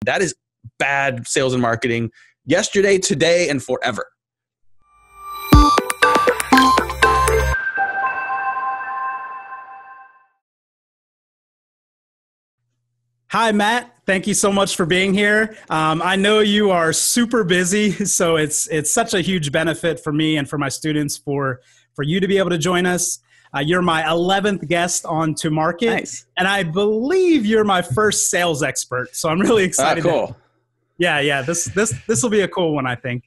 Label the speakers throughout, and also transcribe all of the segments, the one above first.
Speaker 1: That is bad sales and marketing yesterday, today, and forever.
Speaker 2: Hi, Matt. Thank you so much for being here. I know you are super busy, so it's such a huge benefit for me and for my students for you to be able to join us. You're my 11th guest on To Market,
Speaker 1: Nice.
Speaker 2: And I believe you're my first sales expert. So I'm really excited.
Speaker 1: Cool.
Speaker 2: Yeah. This will be a cool one, I think.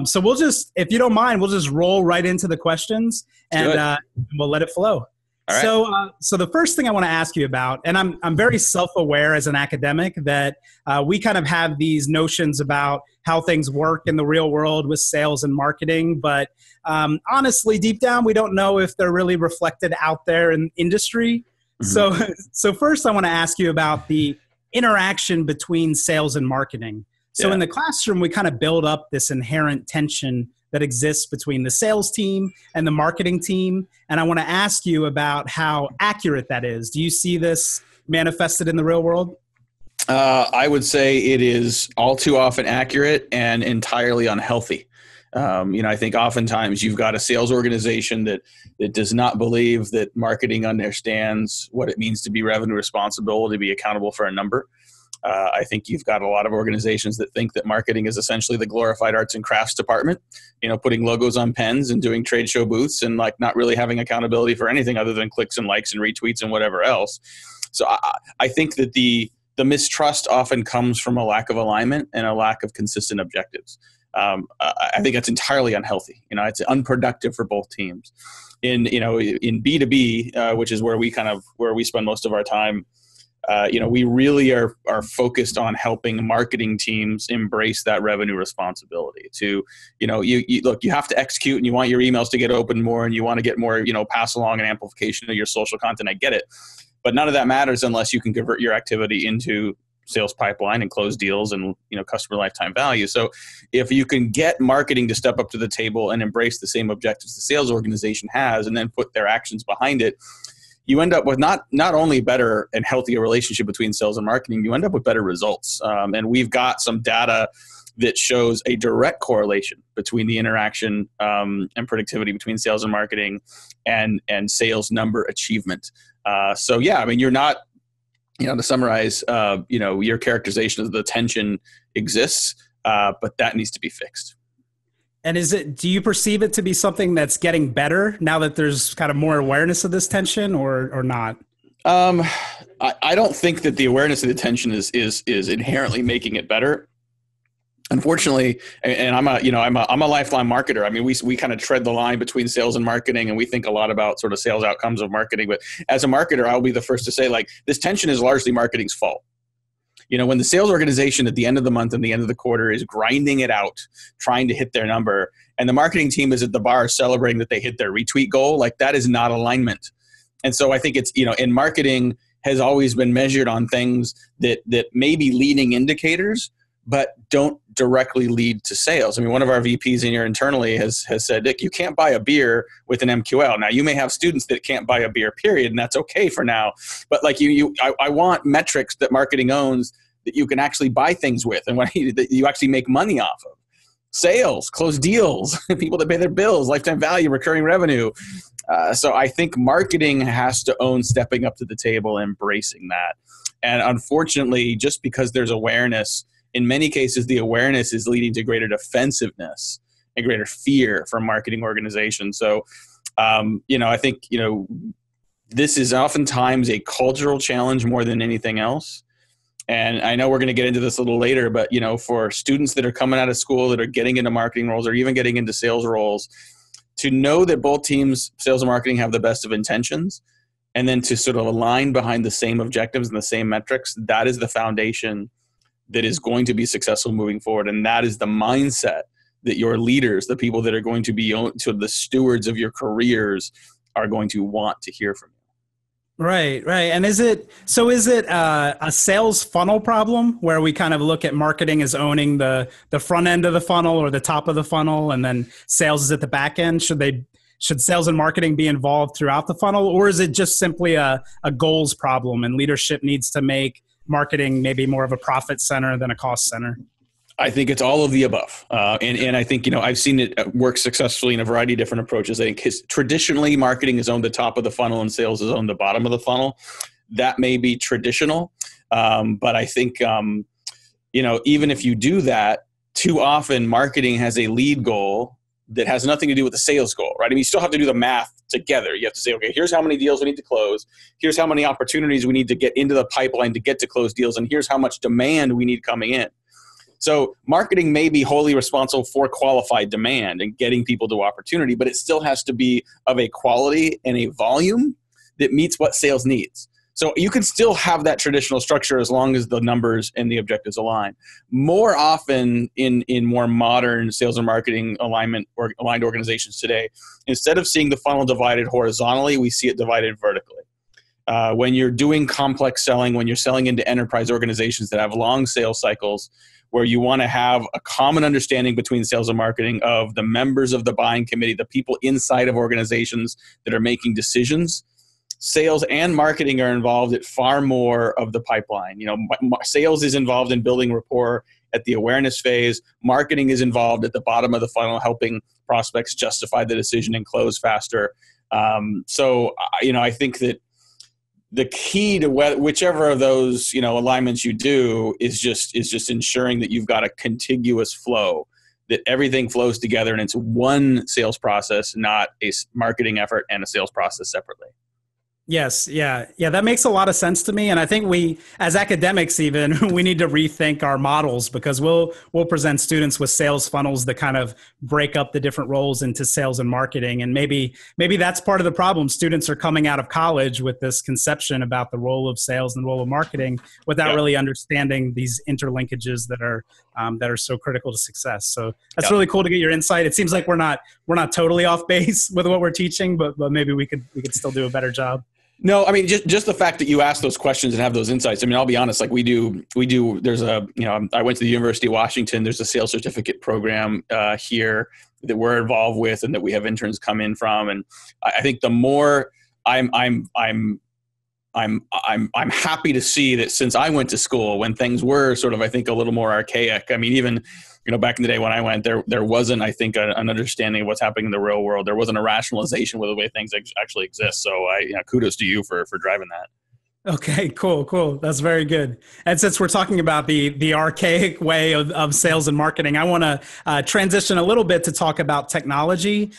Speaker 2: So we'll just, if you don't mind, we'll just roll right into the questions and we'll let it flow. Right. So the first thing I want to ask you about, and I'm very self-aware as an academic that we kind of have these notions about how things work in the real world with sales and marketing, but honestly, deep down, we don't know if they're really reflected out there in industry. Mm-hmm. So first I want to ask you about the interaction between sales and marketing. So in the classroom, we kind of build up this inherent tension that exists between the sales team and the marketing team. And I want to ask you about how accurate that is. Do you see this manifested in the real world?
Speaker 1: I would say it is all too often accurate and entirely unhealthy. I think oftentimes you've got a sales organization that does not believe that marketing understands what it means to be revenue responsible, to be accountable for a number. I think you've got a lot of organizations that think that marketing is essentially the glorified arts and crafts department, putting logos on pens and doing trade show booths and not really having accountability for anything other than clicks and likes and retweets and whatever else. So I think that the mistrust often comes from a lack of alignment and a lack of consistent objectives. I think that's entirely unhealthy. It's unproductive for both teams. In B2B, which is where we spend most of our time. We really are focused on helping marketing teams embrace that revenue responsibility to, you have to execute and you want your emails to get open more and you want to get more, pass along and amplification of your social content. I get it. But none of that matters unless you can convert your activity into sales pipeline and close deals and, customer lifetime value. So if you can get marketing to step up to the table and embrace the same objectives the sales organization has and then put their actions behind it, you end up with not only better and healthier relationship between sales and marketing, you end up with better results. And we've got some data that shows a direct correlation between the interaction and productivity between sales and marketing and sales number achievement. You're not, to summarize, your characterization of the tension exists, but that needs to be fixed.
Speaker 2: And do you perceive it to be something that's getting better now that there's kind of more awareness of this tension or not?
Speaker 1: I don't think that the awareness of the tension is inherently making it better. Unfortunately, and I'm a lifelong marketer. I mean, we kind of tread the line between sales and marketing, and we think a lot about sort of sales outcomes of marketing. But as a marketer, I'll be the first to say, this tension is largely marketing's fault. When the sales organization at the end of the month and the end of the quarter is grinding it out, trying to hit their number, and the marketing team is at the bar celebrating that they hit their retweet goal, that is not alignment. And so I think it's, in marketing has always been measured on things that may be leading indicators, but don't directly lead to sales. I mean, one of our VPs in here internally has said, Dick, you can't buy a beer with an MQL. Now, you may have students that can't buy a beer, period, and that's okay for now. But I want metrics that marketing owns that you can actually buy things with and that you actually make money off of. Sales, close deals, people that pay their bills, lifetime value, recurring revenue. So I think marketing has to own stepping up to the table, embracing that. And unfortunately, just because there's awareness, in many cases, the awareness is leading to greater defensiveness and greater fear from marketing organizations. So, I think, this is oftentimes a cultural challenge more than anything else. And I know we're going to get into this a little later, but, for students that are coming out of school that are getting into marketing roles or even getting into sales roles, to know that both teams, sales and marketing, have the best of intentions, and then to sort of align behind the same objectives and the same metrics, that is the foundation that is going to be successful moving forward. And that is the mindset that your leaders, the people that are going to be sort of the stewards of your careers, are going to want to hear from you.
Speaker 2: Right. And is it a sales funnel problem where we kind of look at marketing as owning the front end of the funnel or the top of the funnel, and then sales is at the back end? Should sales and marketing be involved throughout the funnel, or is it just simply a goals problem and leadership needs to make marketing maybe more of a profit center than a cost center?
Speaker 1: I think it's all of the above. And I think, I've seen it work successfully in a variety of different approaches. I think traditionally marketing is on the top of the funnel and sales is on the bottom of the funnel. That may be traditional. But I think, even if you do that, too often marketing has a lead goal that has nothing to do with the sales goal, right? I mean, you still have to do the math together. You have to say, okay, here's how many deals we need to close. Here's how many opportunities we need to get into the pipeline to get to close deals. And here's how much demand we need coming in. So marketing may be wholly responsible for qualified demand and getting people to opportunity, but it still has to be of a quality and a volume that meets what sales needs. So you can still have that traditional structure as long as the numbers and the objectives align. More often in more modern sales and marketing aligned organizations today, instead of seeing the funnel divided horizontally, we see it divided vertically. When you're doing complex selling, when you're selling into enterprise organizations that have long sales cycles, where you want to have a common understanding between sales and marketing of the members of the buying committee, the people inside of organizations that are making decisions, sales and marketing are involved at far more of the pipeline. Sales is involved in building rapport at the awareness phase. Marketing is involved at the bottom of the funnel, helping prospects justify the decision and close faster. I think that the key to whichever of those, alignments you do is just ensuring that you've got a contiguous flow, that everything flows together and it's one sales process, not a marketing effort and a sales process separately.
Speaker 2: Yes. Yeah. That makes a lot of sense to me. And I think we, as academics even, we need to rethink our models, because we'll present students with sales funnels that kind of break up the different roles into sales and marketing. And maybe that's part of the problem. Students are coming out of college with this conception about the role of sales and the role of marketing without really understanding these interlinkages that are so critical to success. So that's really cool to get your insight. It seems like we're not totally off base with what we're teaching, but maybe we could still do a better job.
Speaker 1: No, I mean, just the fact that you ask those questions and have those insights. I mean, I'll be honest, like we do, there's I went to the University of Washington. There's a sales certificate program here that we're involved with and that we have interns come in from. And I think the more I'm happy to see that since I went to school, when things were sort of, I think, a little more archaic. I mean, even, back in the day when I went, there wasn't, I think, an understanding of what's happening in the real world. There wasn't a rationalization with the way things actually exist. So kudos to you for driving that.
Speaker 2: Okay, cool. That's very good. And since we're talking about the archaic way of sales and marketing, I want to transition a little bit to talk about technology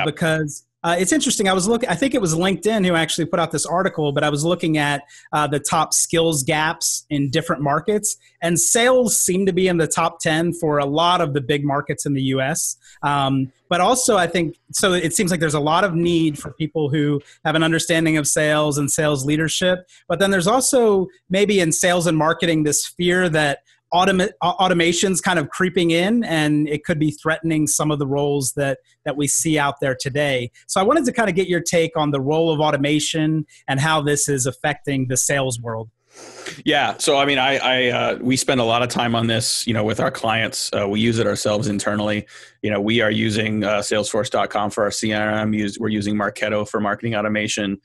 Speaker 2: because it's interesting. I think it was LinkedIn who actually put out this article, but I was looking at the top skills gaps in different markets, and sales seem to be in the top 10 for a lot of the big markets in the US. But also I think, so it seems like there's a lot of need for people who have an understanding of sales and sales leadership. But then there's also maybe in sales and marketing this fear that automation's kind of creeping in, and it could be threatening some of the roles that we see out there today. So I wanted to kind of get your take on the role of automation and how this is affecting the sales world.
Speaker 1: Yeah. So, I mean, we spend a lot of time on this, with our clients. We use it ourselves internally. We are using Salesforce.com for our CRM. We're using Marketo for marketing automation.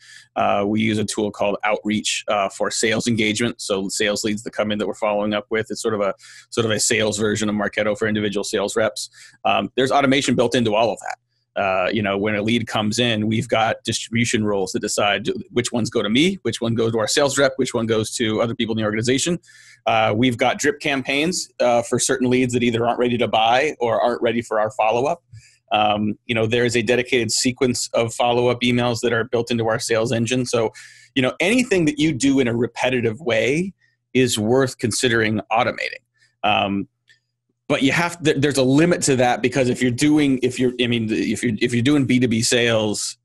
Speaker 1: We use a tool called Outreach for sales engagement. So sales leads that come in that we're following up with. It's sort of a sales version of Marketo for individual sales reps. There's automation built into all of that. When a lead comes in, we've got distribution rules that decide which ones go to me, which one goes to our sales rep, which one goes to other people in the organization. We've got drip campaigns for certain leads that either aren't ready to buy or aren't ready for our follow-up. There's a dedicated sequence of follow-up emails that are built into our sales engine. So, anything that you do in a repetitive way is worth considering automating. But there's a limit to that, because if you're doing B2B sales,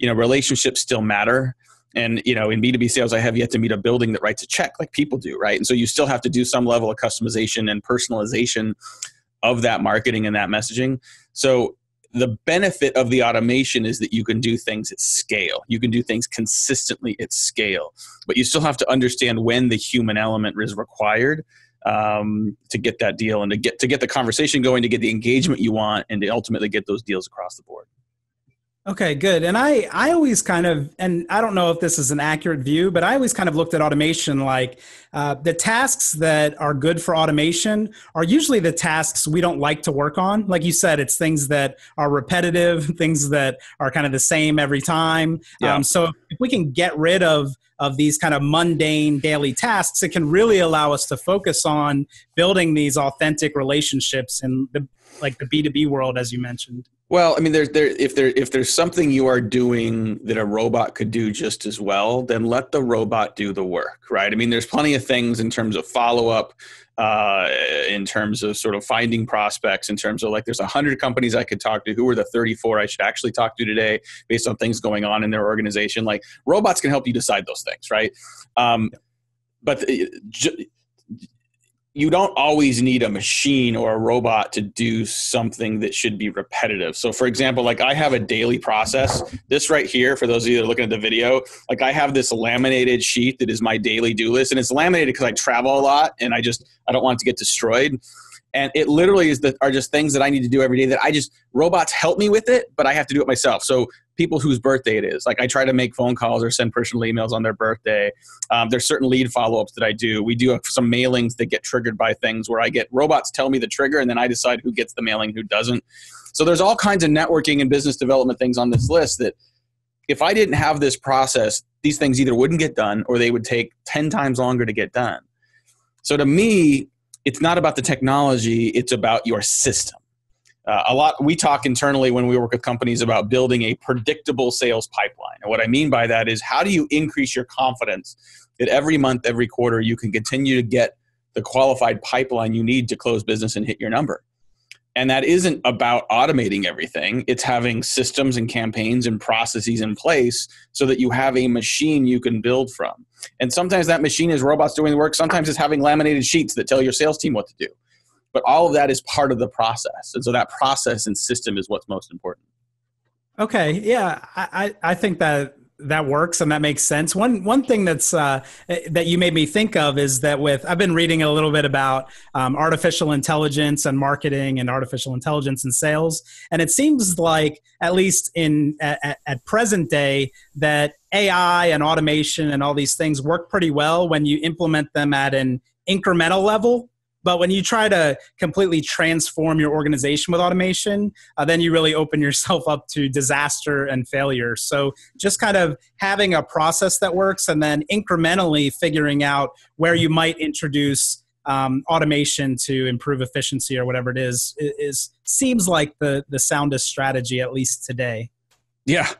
Speaker 1: relationships still matter. And, in B2B sales, I have yet to meet a building that writes a check like people do, right? And so you still have to do some level of customization and personalization of that marketing and that messaging. So the benefit of the automation is that you can do things at scale. You can do things consistently at scale, but you still have to understand when the human element is required to get that deal and to get the conversation going, to get the engagement you want, and to ultimately get those deals across the board.
Speaker 2: Okay, good. And I always kind of, and I don't know if this is an accurate view, but I always kind of looked at automation like the tasks that are good for automation are usually the tasks we don't like to work on. Like you said, it's things that are repetitive, things that are kind of the same every time.
Speaker 1: Yeah.
Speaker 2: So if we can get rid of these kind of mundane daily tasks, it can really allow us to focus on building these authentic relationships in the B2B world, as you mentioned.
Speaker 1: Well, I mean, if there's something you are doing that a robot could do just as well, then let the robot do the work, right? I mean, there's plenty of things in terms of follow-up, in terms of sort of finding prospects, in terms of like there's 100 companies I could talk to. Who are the 34 I should actually talk to today based on things going on in their organization? Like robots can help you decide those things, right? But you don't always need a machine or a robot to do something that should be repetitive. So for example, like I have a daily process. This right here, for those of you that are looking at the video, like I have this laminated sheet that is my daily do list, and it's laminated because I travel a lot and I don't want it to get destroyed. And it literally are just things that I need to do every day that robots help me with it, but I have to do it myself. So people whose birthday it is, like I try to make phone calls or send personal emails on their birthday. There's certain lead follow-ups that I do. We do some mailings that get triggered by things where robots tell me the trigger and then I decide who gets the mailing, who doesn't. So there's all kinds of networking and business development things on this list that if I didn't have this process, these things either wouldn't get done or they would take 10 times longer to get done. So to me, it's not about the technology, it's about your system. We talk internally when we work with companies about building a predictable sales pipeline. And what I mean by that is how do you increase your confidence that every month, every quarter, you can continue to get the qualified pipeline you need to close business and hit your number. And that isn't about automating everything. It's having systems and campaigns and processes in place so that you have a machine you can build from. And sometimes that machine is robots doing the work. Sometimes it's having laminated sheets that tell your sales team what to do. But all of that is part of the process. And so that process and system is what's most important.
Speaker 2: Okay. Yeah. I think that works and that makes sense. One thing that you made me think of is that I've been reading a little bit about artificial intelligence and marketing and artificial intelligence and sales. And it seems like, at least at present day, that AI and automation and all these things work pretty well when you implement them at an incremental level. But when you try to completely transform your organization with automation, then you really open yourself up to disaster and failure. So just kind of having a process that works and then incrementally figuring out where you might introduce automation to improve efficiency or whatever it is seems like the soundest strategy, at least today.
Speaker 1: Yeah.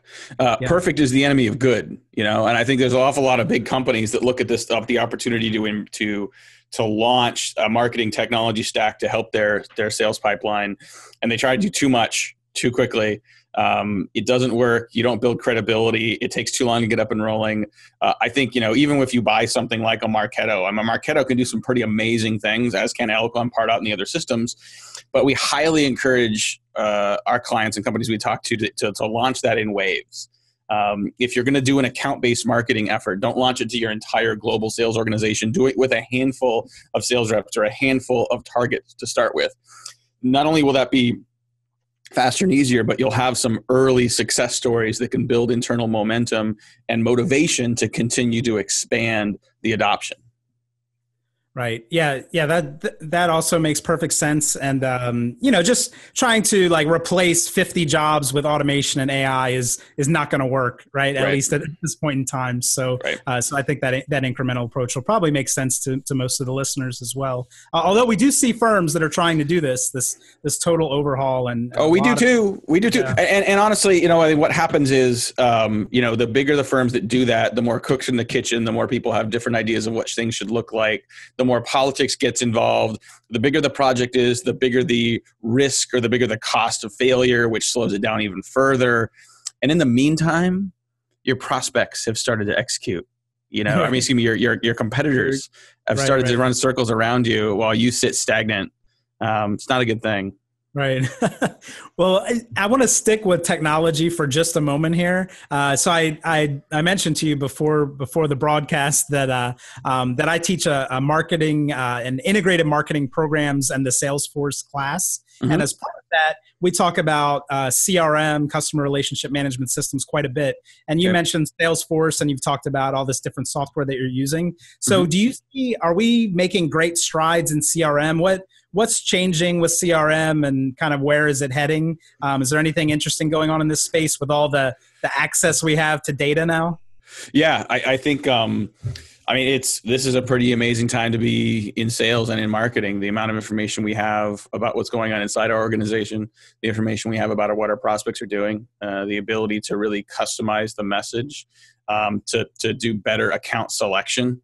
Speaker 1: Perfect is the enemy of good, and I think there's an awful lot of big companies that look at this stuff, the opportunity to launch a marketing technology stack to help their sales pipeline. And they try to do too much too quickly. It doesn't work. You don't build credibility. It takes too long to get up and rolling. I think, even if you buy something like a Marketo, Marketo can do some pretty amazing things, as can Eloquent, part out in the other systems. But we highly encourage our clients and companies we talk to launch that in waves. If you're going to do an account-based marketing effort, don't launch it to your entire global sales organization. Do it with a handful of sales reps or a handful of targets to start with. Not only will that be faster and easier, but you'll have some early success stories that can build internal momentum and motivation to continue to expand the adoption.
Speaker 2: Right. Yeah. That also makes perfect sense. And, just trying to replace 50 jobs with automation and AI is not going to work. Right. At least at this point in time. So, so I think that incremental approach will probably make sense to most of the listeners as well. Although we do see firms that are trying to do this total overhaul
Speaker 1: we do too. Yeah. And honestly, what happens is, the bigger the firms that do that, the more cooks in the kitchen, the more people have different ideas of what things should look like. The more politics gets involved, the bigger the project is, the bigger the risk or the bigger the cost of failure, which slows it down even further. And in the meantime, your prospects have started to execute. Your competitors have started to run circles around you while you sit stagnant. It's not a good thing.
Speaker 2: Right. Well, I want to stick with technology for just a moment here. So I mentioned to you before the broadcast that I teach a marketing and integrated marketing programs and the Salesforce class. Mm-hmm. And as part of that we talk about CRM, customer relationship management systems, quite a bit. And you mentioned Salesforce, and you've talked about all this different software that you're using. So do you see, are we making great strides in CRM? What's changing with CRM, and kind of where is it heading? Is there anything interesting going on in this space with all the access we have to data now?
Speaker 1: Yeah, I think, this is a pretty amazing time to be in sales and in marketing. The amount of information we have about what's going on inside our organization, the information we have about what our prospects are doing, the ability to really customize the message, to do better account selection.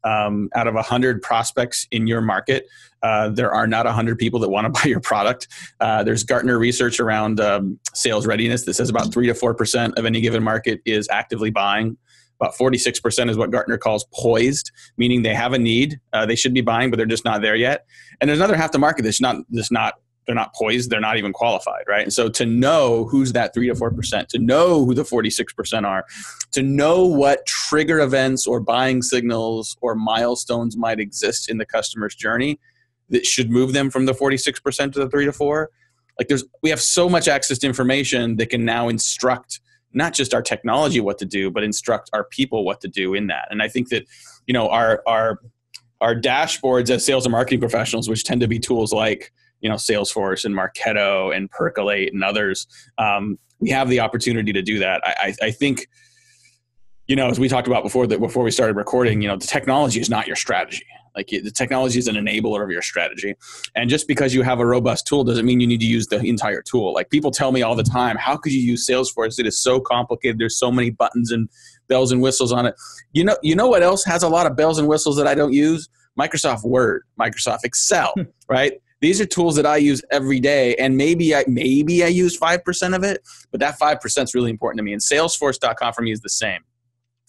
Speaker 1: Out of 100 prospects in your market, there are not 100 people that want to buy your product. There's Gartner research around sales readiness that says about 3 to 4% of any given market is actively buying. About 46% is what Gartner calls poised, meaning they have a need. They should be buying, but they're just not there yet. And there's another half the market that's they're not poised. They're not even qualified, right? And so to know who's that 3 to 4%, to know who the 46% are, to know what trigger events or buying signals or milestones might exist in the customer's journey that should move them from the 46% to the 3 to 4. We have so much access to information that can now instruct not just our technology what to do, but instruct our people what to do in that. And I think that, our dashboards as sales and marketing professionals, which tend to be tools like, Salesforce and Marketo and Percolate and others, we have the opportunity to do that. I think, as we talked about before we started recording, the technology is not your strategy. The technology is an enabler of your strategy. And just because you have a robust tool doesn't mean you need to use the entire tool. People tell me all the time, how could you use Salesforce? It is so complicated. There's so many buttons and bells and whistles on it. You know what else has a lot of bells and whistles that I don't use? Microsoft Word, Microsoft Excel, right? These are tools that I use every day, and maybe I use 5% of it, but that 5% is really important to me. And Salesforce.com for me is the same.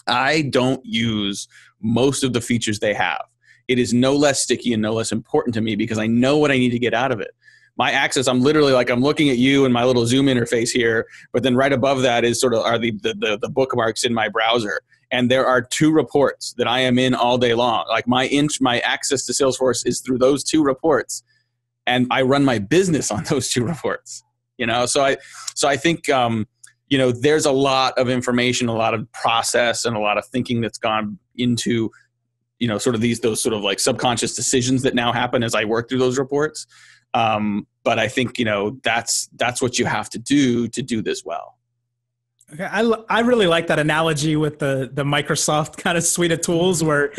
Speaker 1: I don't use most of the features they have. It is no less sticky and no less important to me because I know what I need to get out of it. My access, I'm literally I'm looking at you and my little Zoom interface here, but then right above that is the bookmarks in my browser. And there are 2 reports that I am in all day long. My access to Salesforce is through those 2 reports. And I run my business on those 2 reports, So I think, there's a lot of information, a lot of process, and a lot of thinking that's gone into, those subconscious decisions that now happen as I work through those reports. But I think, that's what you have to do this well.
Speaker 2: Okay, I really like that analogy with the Microsoft kind of suite of tools where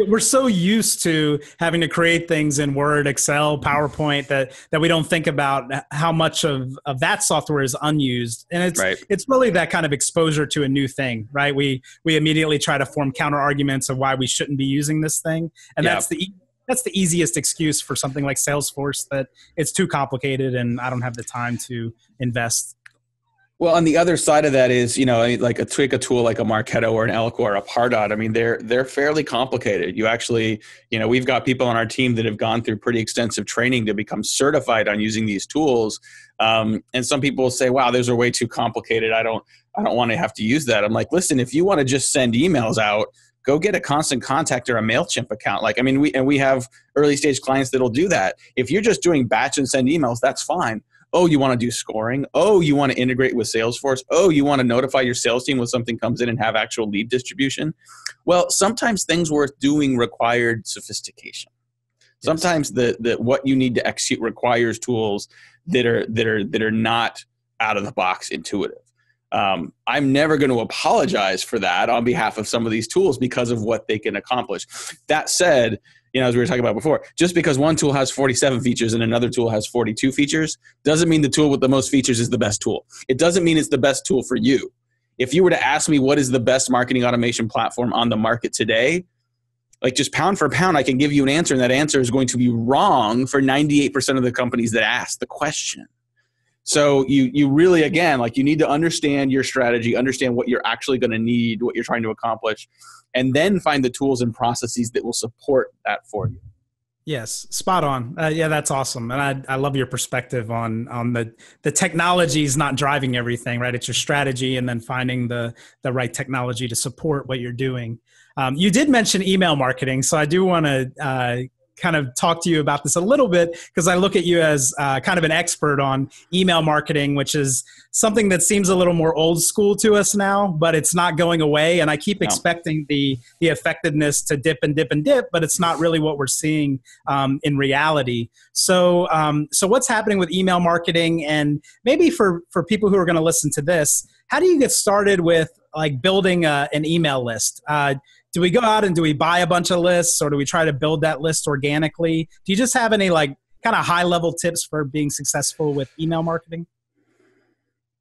Speaker 2: we're so used to having to create things in Word, Excel, PowerPoint that we don't think about how much of that software is unused. And it's really that kind of exposure to a new thing, right? We immediately try to form counter arguments of why we shouldn't be using this thing. And that's the easiest excuse for something like Salesforce, that it's too complicated and I don't have the time to invest.
Speaker 1: Well, on the other side of that is, take a tool like a Marketo or an Elko or a Pardot. They're fairly complicated. You actually, we've got people on our team that have gone through pretty extensive training to become certified on using these tools. And some people will say, wow, those are way too complicated. I don't want to have to use that. I'm like, listen, if you want to just send emails out, go get a Constant Contact or a MailChimp account. We have early stage clients that'll do that. If you're just doing batch and send emails, that's fine. Oh, you want to do scoring? Oh, you want to integrate with Salesforce? Oh, you want to notify your sales team when something comes in and have actual lead distribution? Well, sometimes things worth doing required sophistication. Sometimes what you need to execute requires tools that are not out of the box intuitive. I'm never going to apologize for that on behalf of some of these tools because of what they can accomplish. That said, as we were talking about before, just because one tool has 47 features and another tool has 42 features doesn't mean the tool with the most features is the best tool. It doesn't mean it's the best tool for you. If you were to ask me what is the best marketing automation platform on the market today, just pound for pound, I can give you an answer, and that answer is going to be wrong for 98% of the companies that ask the question. So you really, again, you need to understand your strategy, understand what you're actually going to need, what you're trying to accomplish, and then find the tools and processes that will support that for you.
Speaker 2: Yes, spot on. That's awesome. And I love your perspective on the technology is not driving everything, right? It's your strategy and then finding the right technology to support what you're doing. You did mention email marketing, so I do want to kind of talk to you about this a little bit because I look at you as kind of an expert on email marketing, which is something that seems a little more old school to us now, but it's not going away. And I keep expecting the effectiveness to dip and dip and dip, but it's not really what we're seeing in reality. So what's happening with email marketing? And maybe for people who are going to listen to this, how do you get started with like building an email list? Do we go out and do we buy a bunch of lists, or do we try to build that list organically? Do you just have any like kind of high level tips for being successful with email marketing?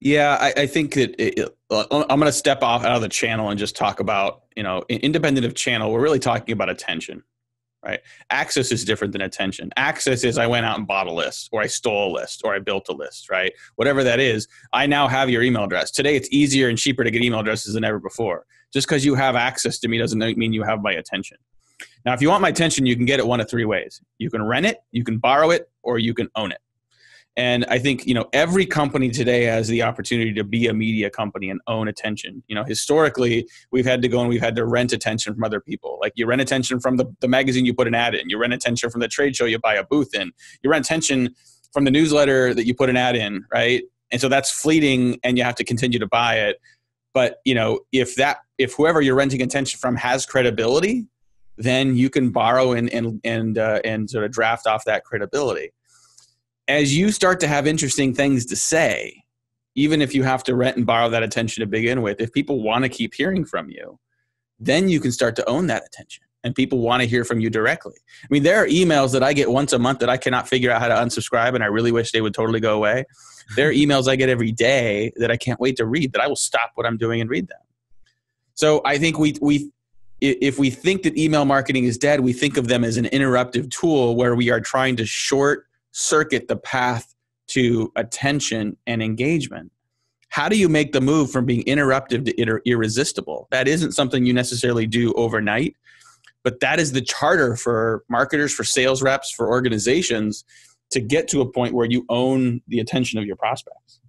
Speaker 1: Yeah, I think that I'm going to step off out of the channel and just talk about, independent of channel, we're really talking about attention, right? Access is different than attention. Access is I went out and bought a list, or I stole a list, or I built a list, right? Whatever that is, I now have your email address. Today, it's easier and cheaper to get email addresses than ever before. Just because you have access to me doesn't mean you have my attention. Now, if you want my attention, you can get it one of three ways. You can rent it, you can borrow it, or you can own it. And I think, every company today has the opportunity to be a media company and own attention. Historically, we've had to rent attention from other people. Like you rent attention from the magazine you put an ad in. You rent attention from the trade show you buy a booth in. You rent attention from the newsletter that you put an ad in, right? And so that's fleeting and you have to continue to buy it. But, if whoever you're renting attention from has credibility, then you can borrow and sort of draft off that credibility. As you start to have interesting things to say, even if you have to rent and borrow that attention to begin with, if people want to keep hearing from you, then you can start to own that attention and people want to hear from you directly. I mean, there are emails that I get once a month that I cannot figure out how to unsubscribe, and I really wish they would totally go away. There are emails I get every day that I can't wait to read, that I will stop what I'm doing and read them. So I think if we think that email marketing is dead, we think of them as an interruptive tool where we are trying to short circuit the path to attention and engagement. How do you make the move from being interruptive to irresistible? That isn't something you necessarily do overnight, but that is the charter for marketers, for sales reps, for organizations to get to a point where you own the attention of your prospects.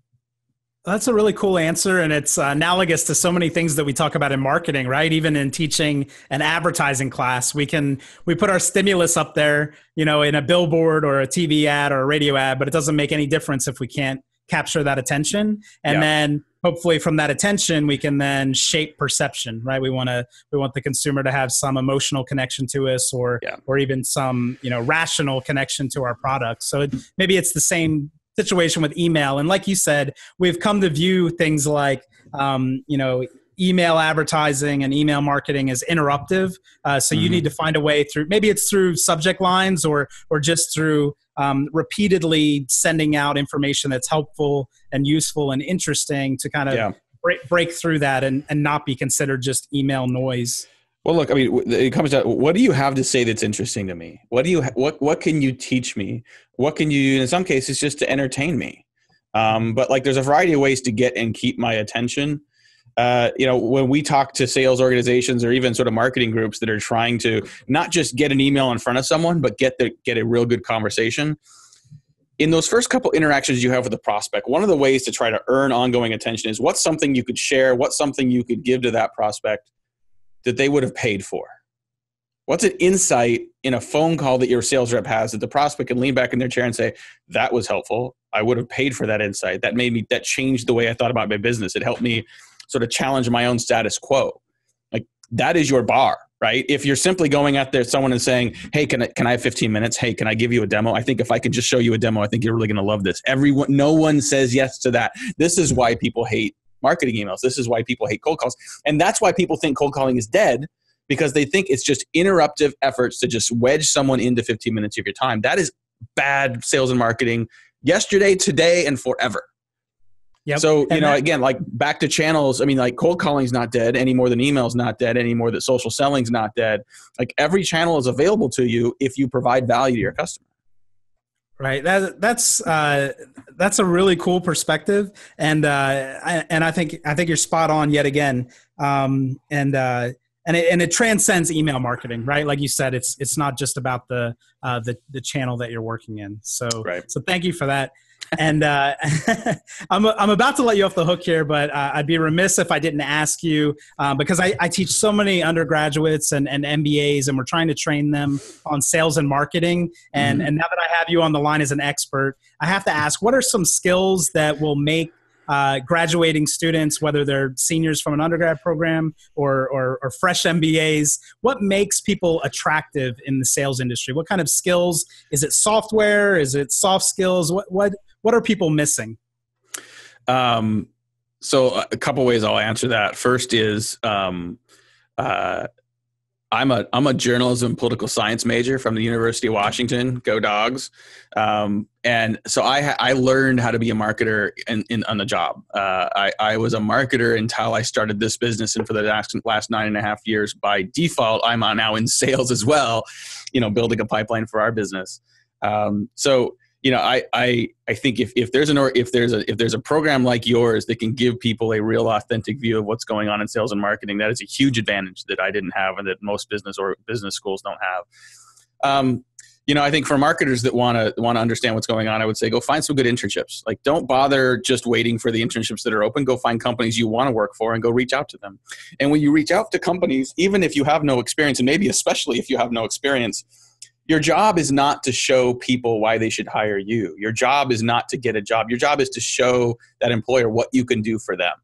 Speaker 2: That's a really cool answer. And it's analogous to so many things that we talk about in marketing, right? Even in teaching an advertising class, we put our stimulus up there, in a billboard or a TV ad or a radio ad, but it doesn't make any difference if we can't capture that attention. And then hopefully from that attention, we can then shape perception, right? We want the consumer to have some emotional connection to us or even some, rational connection to our product. So maybe it's the same situation with email. And like you said, we've come to view things like, email advertising and email marketing as interruptive. So you need to find a way through, maybe it's through subject lines or just through repeatedly sending out information that's helpful and useful and interesting to kind of break through that and not be considered just email noise.
Speaker 1: Well, look, I mean, it comes down, what do you have to say that's interesting to me? What can you teach me? What can you do in some cases just to entertain me? But like, there's a variety of ways to get and keep my attention. When we talk to sales organizations or even sort of marketing groups that are trying to not just get an email in front of someone, but get a real good conversation. In those first couple interactions you have with the prospect, one of the ways to try to earn ongoing attention is what's something you could share, what's something you could give to that prospect that they would have paid for? What's an insight in a phone call that your sales rep has that the prospect can lean back in their chair and say, that was helpful. I would have paid for that insight. That changed the way I thought about my business. It helped me sort of challenge my own status quo. Like that is your bar, right? If you're simply going out there, someone and saying, hey, can I have 15 minutes? Hey, can I give you a demo? I think if I could just show you a demo, I think you're really going to love this. No one says yes to that. This is why people hate marketing emails. This is why people hate cold calls. And that's why people think cold calling is dead, because they think it's just interruptive efforts to just wedge someone into 15 minutes of your time. That is bad sales and marketing yesterday, today, and forever. Yep. So, again, like back to channels, I mean, like cold calling is not dead any more than email is not dead any more than social selling is not dead. Like every channel is available to you if you provide value to your customer.
Speaker 2: Right. That's a really cool perspective. And I think you're spot on yet again. And it transcends email marketing, right? Like you said, it's not just about the channel that you're working in. So thank you for that. And I'm about to let you off the hook here, but I'd be remiss if I didn't ask you, because I teach so many undergraduates and MBAs, and we're trying to train them on sales and marketing. And now that I have you on the line as an expert, I have to ask, what are some skills that will make graduating students, whether they're seniors from an undergrad program or fresh MBAs, what makes people attractive in the sales industry? What kind of skills? Is it software? Is it soft skills? What are people missing?
Speaker 1: So a couple ways I'll answer that. First is I'm a journalism political science major from the University of Washington. Go Dogs! And so I learned how to be a marketer on the job. I was a marketer until I started this business, and for the last 9.5 years, by default, I'm now in sales as well. Building a pipeline for our business. So I think if there's a program like yours that can give people a real authentic view of what's going on in sales and marketing, that is a huge advantage that I didn't have and that most business schools don't have. I think for marketers that want to understand what's going on, I would say go find some good internships. Like, don't bother just waiting for the internships that are open. Go find companies you want to work for and go reach out to them. And when you reach out to companies, even if you have no experience, and maybe especially if you have no experience, your job is not to show people why they should hire you. Your job is not to get a job. Your job is to show that employer what you can do for them,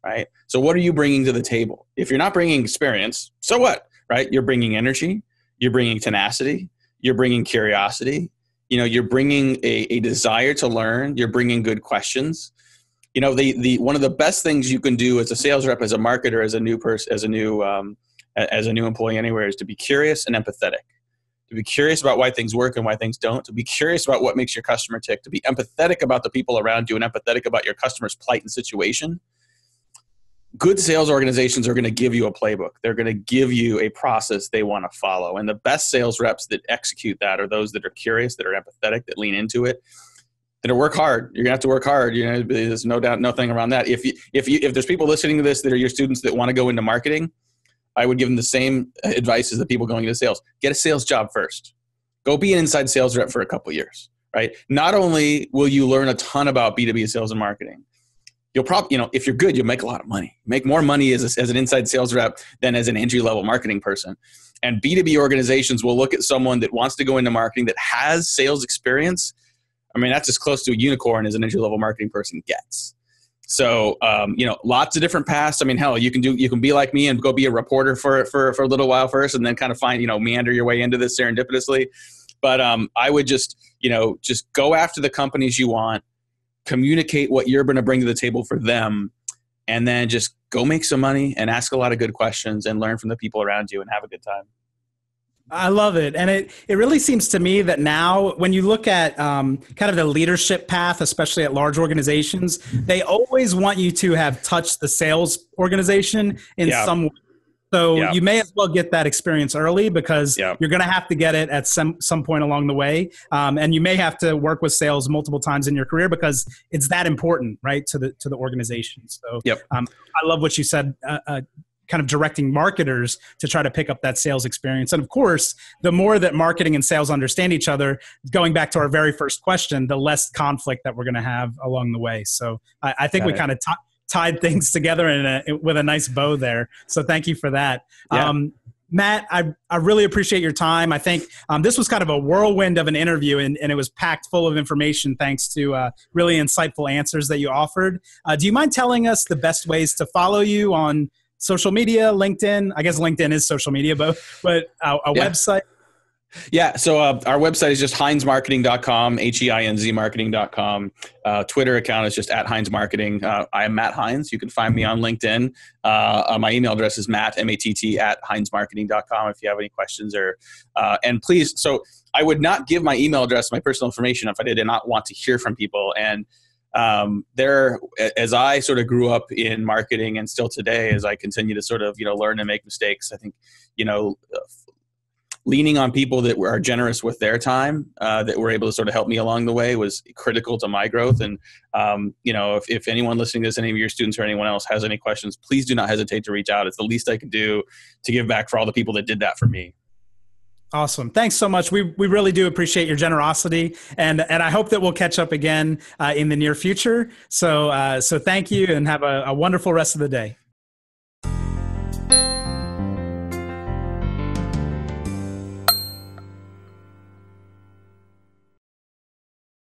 Speaker 1: right? So what are you bringing to the table? If you're not bringing experience, so what, right? You're bringing energy. You're bringing tenacity. You're bringing curiosity. You're bringing a desire to learn. You're bringing good questions. The one of the best things you can do as a sales rep, as a marketer, as a new person, as a new employee anywhere, is to be curious and empathetic. To be curious about why things work and why things don't, to be curious about what makes your customer tick, to be empathetic about the people around you and empathetic about your customer's plight and situation. Good sales organizations are going to give you a playbook. They're going to give you a process they want to follow. And the best sales reps that execute that are those that are curious, that are empathetic, that lean into it, that work hard. You're going to have to work hard. There's no doubt, nothing around that. If there's people listening to this that are your students that want to go into marketing, I would give them the same advice as the people going into sales. Get a sales job first. Go be an inside sales rep for a couple of years, right? Not only will you learn a ton about B2B sales and marketing, you'll probably, if you're good, you'll make a lot of money. Make more money as an inside sales rep than as an entry-level marketing person. And B2B organizations will look at someone that wants to go into marketing that has sales experience. I mean, that's as close to a unicorn as an entry-level marketing person gets. So, lots of different paths. I mean, hell, you can be like me and go be a reporter for a little while first, and then kind of find, meander your way into this serendipitously. But I would just go after the companies you want, communicate what you're going to bring to the table for them, and then just go make some money and ask a lot of good questions and learn from the people around you and have a good time.
Speaker 2: I love it. And it really seems to me that now when you look at kind of the leadership path, especially at large organizations, they always want you to have touched the sales organization in some way. So you may as well get that experience early, because you're going to have to get it at some point along the way. And you may have to work with sales multiple times in your career because it's that important, right, to the organization. So I love what you said, kind of directing marketers to try to pick up that sales experience. And of course, the more that marketing and sales understand each other, going back to our very first question, the less conflict that we're going to have along the way. So I think we kind of tied things together with a nice bow there. So thank you for that. Yeah. Matt, I really appreciate your time. I think this was kind of a whirlwind of an interview, and it was packed full of information thanks to really insightful answers that you offered. Do you mind telling us the best ways to follow you on social media, LinkedIn? I guess LinkedIn is social media, but a website?
Speaker 1: Yeah. So our website is just heinzmarketing.com, HEINZ marketing.com. Twitter account is just @HeinzMarketing. I am Matt Heinz. You can find me on LinkedIn. My email address is matt, M-A-T-T, @HeinzMarketing.com if you have any questions. And please, so I would not give my email address, my personal information, if I did not want to hear from people. And as I sort of grew up in marketing, and still today, as I continue to sort of, learn and make mistakes, I think, leaning on people that are generous with their time, that were able to sort of help me along the way, was critical to my growth. And, if anyone listening to this, any of your students or anyone else has any questions, please do not hesitate to reach out. It's the least I can do to give back for all the people that did that for me.
Speaker 2: Awesome. Thanks so much. We really do appreciate your generosity, and I hope that we'll catch up again in the near future. So thank you, and have a wonderful rest of the day.